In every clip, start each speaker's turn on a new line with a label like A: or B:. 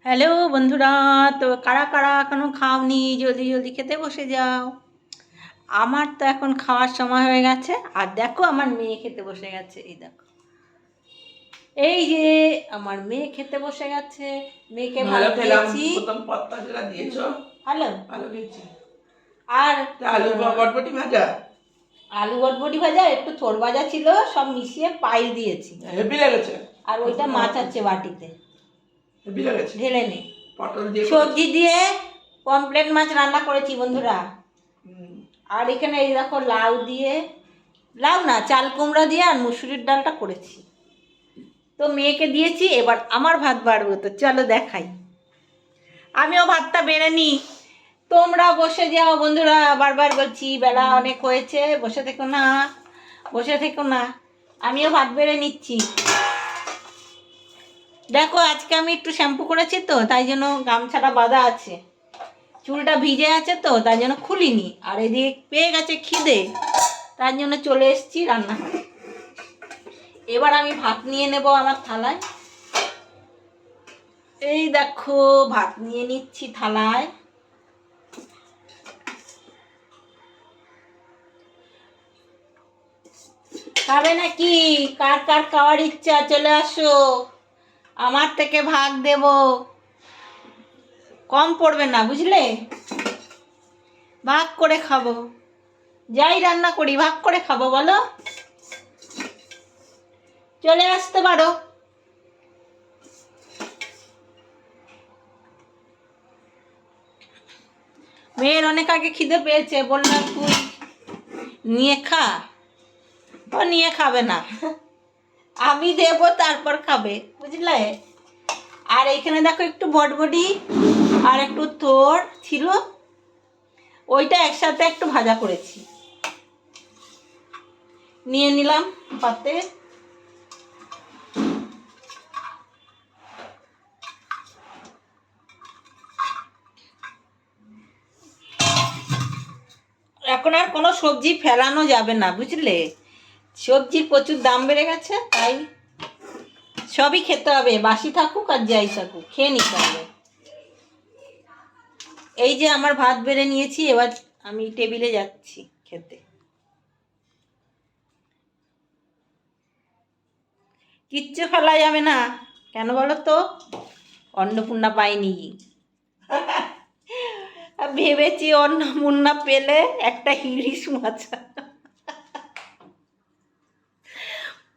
A: Hello বন্ধুরা, তো কারা কারা এখনো খাওনি জলদি জলদি খেতে বসে যাও। আমার তো এখন খাওয়ার সময় হয়ে গেছে, আর দেখো আমার মেয়ে খেতে বসে গেছে। এই দেখো, এই যে আমার মেয়ে খেতে বসে গেছে। মেয়েকে ভালো দিয়েছি।
B: প্রথম পত্তা যেটা দিয়েছো
A: ভালো
B: ভালো খেয়েছি।
A: আর
B: আলু বটবটি ভাজা,
A: আলু বটবটি ভাজা, একটু থোড় ভাজা ছিল, সব মিশিয়ে পাই দিয়েছি।
B: হেভি লেগেছে।
A: আর ওইটা মাছ আছে বাটিতে,
B: হেভি লেগেছে।
A: ঢেলে নে।
B: পটল দিয়ে
A: সবজি দিয়ে পমফ্রেট মাছ রান্না করেছি বন্ধুরা।
B: হুম।
A: আর এখানে এই দেখো লাউ দিয়ে, লাউ না চাল কুমড়া দিয়ে আর মুসুরির ডালটা করেছি। তো মেয়েকে দিয়েছি, এবার আমার ভাত বাড়বো। তো চলো দেখাই। আমিও ভাতটা বেড়ে নিই, তোমরা বসে যাও বন্ধুরা। বারবার বলছি বেলা অনেক হয়েছে, বসে থেকো না, বসে থেকো না। আমিও ভাত বেড়ে নিচ্ছি। দেখো আজকে আমি একটু শ্যাম্পু করেছি, তো তাই জন্য গামছাটা বাঁধা আছে, চুলটা ভিজে আছে, তো তাই জন্য খুলিনি। আর এদিকে পেয়ে গেছে খিদে, তার জন্য চলে এসেছি রান্নাঘরে। এবার আমি ভাত নিয়ে নেব আমার থালায়। এই দেখো ভাত নিয়ে নিচ্ছি থালায়। খাবে নাকি? কার কার খাওয়ার ইচ্ছা চলে আসো, আমার থেকে ভাগ দেব, কম পড়বে না বুঝলে। ভাগ করে খাবো, যাই রান্না করি ভাগ করে খাবো, বলো। চলে আসতে পারো। মেয়ের অনেক আগে খিদে পেয়েছে, বললাম তুই নিয়ে খা। ও নিয়ে খাবে না, আমি দেবো তারপর খাবে, বুঝলে। আর এইখানে দেখো একটু বটবটি আর একটু থোড় ছিল, ওইটা একসাথে একটু ভাজা করেছি, নিয়ে নিলাম পাতে। এখন আর কোনো সবজি ফেলানো যাবে না বুঝলে, সবজির প্রচুর দাম বেড়ে গেছে, তাই সবই খেতে হবে, বাসি থাকুক আর যাই থাকুক খেয়ে নিতে হবে। এই যে আমার ভাত বেড়ে নিয়েছি, এবার আমি টেবিলে যাচ্ছি খেতে। কিচ্ছু ফেলা যাবে না, কেন বলো তো, অন্নপূর্ণা পাইনি। ভেবেছি অন্নপূর্ণা পেলে একটা ইলিশ মাছ,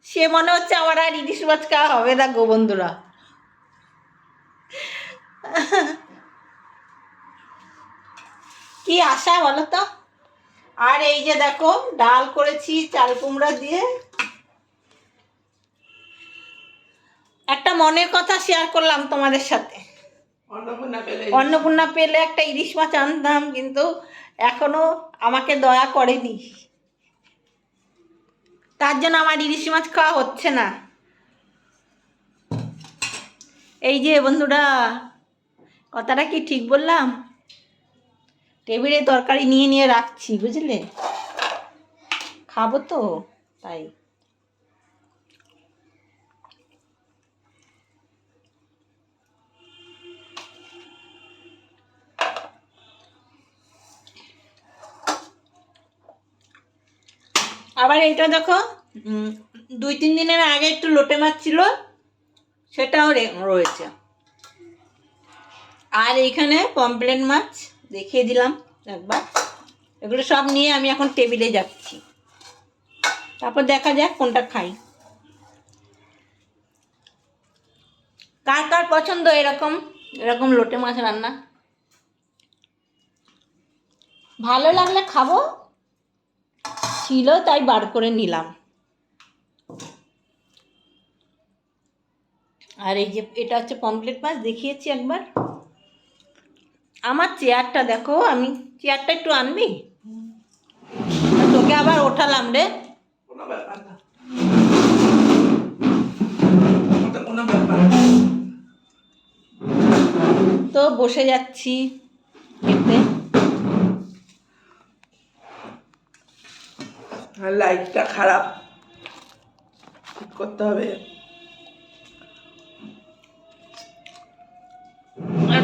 A: সে মনে হচ্ছে আমার আর ইলিশ মাছ খাওয়া হবে না গো বন্ধুরা। কি আশা বলো তো। আর এই যে দেখো ডাল করেছি চাল কুমড়া দিয়ে। একটা মনের কথা শেয়ার করলাম তোমাদের সাথে, অন্নপূর্ণা পেলে একটা ইলিশ মাছ আনতাম, কিন্তু এখনো আমাকে দয়া করেনি, তার জন্য আমার ইলিশ মাছ খাওয়া হচ্ছে না। এই যে বন্ধুরা, কথাটা কি ঠিক বললাম? টেবিলে তরকারি নিয়ে নিয়ে রাখছি বুঝলে, খাবো তো তাই। আবার এইটা দেখো, 2-3 দিনের আগে একটু লোটে মাছ ছিল, সেটাও রয়েছে। আর এইখানে পমফ্রেট মাছ দেখিয়ে দিলাম একবার। এগুলো সব নিয়ে আমি এখন টেবিলে যাচ্ছি, তারপর দেখা যাক কোনটা খাই। কার কার পছন্দ এরকম এরকম লোটে মাছ রান্না? ভালো লাগলে খাবো, ছিল তাই বার করে নিলাম। আর এই যে এটা হচ্ছে পমফ্রেট মাছ, দেখিয়েছি একবার। আমার চেয়ারটা দেখো, আমি চেয়ারটা একটু আনবি, তোকে আবার ওঠালাম রে। তো বসে যাচ্ছি খেতে।
B: লাইটটা খারাপ, ঠিক করতে হবে।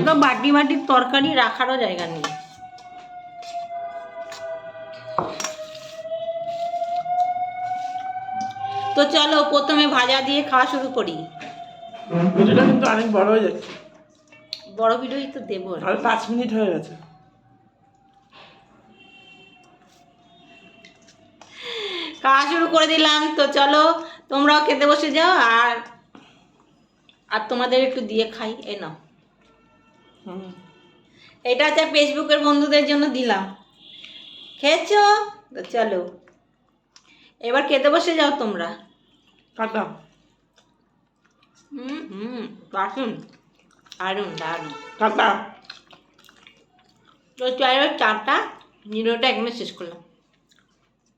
A: তো বাটি বাটির তরকারি রাখারও জায়গা নেই। তো চলো প্রথমে ভাজা দিয়ে খাওয়া শুরু করি।
B: ভিডিওটা কিন্তু অনেক বড় হয়ে যাচ্ছে,
A: বড় ভিডিওই তো দেবো।
B: আর 5 মিনিট হয়ে গেছে।
A: খাওয়া শুরু করে দিলাম। তো চলো তোমরাও খেতে বসে যাও, আর আর তোমাদের একটু দিয়ে খাই। এ নাও, এটা হচ্ছে ফেসবুকের বন্ধুদের জন্য দিলাম। খেয়েছো? তো চলো এবার খেতে বসে যাও তোমরা।
B: কাটা।
A: দারুন দারুন দারুন।
B: কাটা।
A: তো চলো চাটা ভিডিওটা এখানে শেষ করলাম।